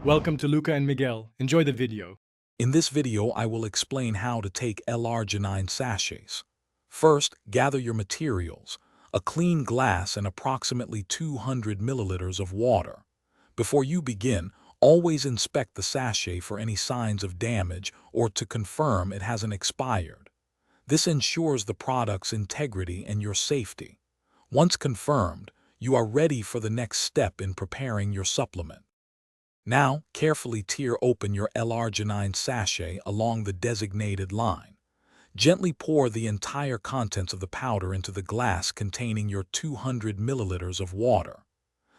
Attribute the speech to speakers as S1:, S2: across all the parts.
S1: Welcome to Luca and Miguel. Enjoy the video.
S2: In this video, I will explain how to take L-Arginine sachets. First, gather your materials, a clean glass and approximately 200 milliliters of water. Before you begin, always inspect the sachet for any signs of damage or to confirm it hasn't expired. This ensures the product's integrity and your safety. Once confirmed, you are ready for the next step in preparing your supplement. Now, carefully tear open your L-Arginine sachet along the designated line. Gently pour the entire contents of the powder into the glass containing your 200 milliliters of water.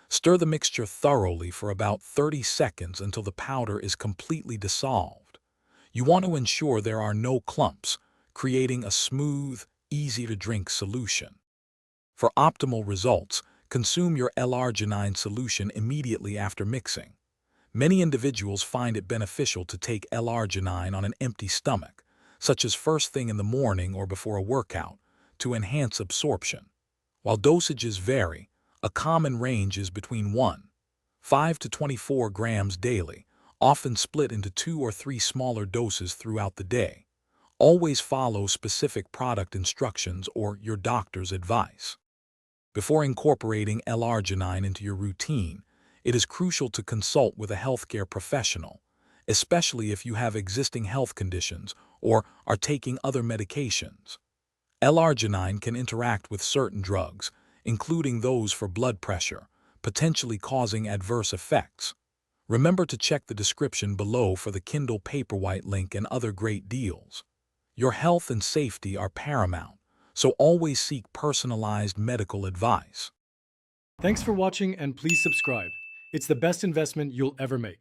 S2: Stir the mixture thoroughly for about 30 seconds until the powder is completely dissolved. You want to ensure there are no clumps, creating a smooth, easy-to-drink solution. For optimal results, consume your L-Arginine solution immediately after mixing. Many individuals find it beneficial to take L-Arginine on an empty stomach, such as first thing in the morning or before a workout, to enhance absorption. While dosages vary, a common range is between 1.5 to 24 grams daily, often split into 2 or 3 smaller doses throughout the day. Always follow specific product instructions or your doctor's advice. Before incorporating L-Arginine into your routine, it is crucial to consult with a healthcare professional, especially if you have existing health conditions or are taking other medications. L-Arginine can interact with certain drugs, including those for blood pressure, potentially causing adverse effects. Remember to check the description below for the Kindle Paperwhite link and other great deals. Your health and safety are paramount, so always seek personalized medical advice.
S1: Thanks for watching and please subscribe. It's the best investment you'll ever make.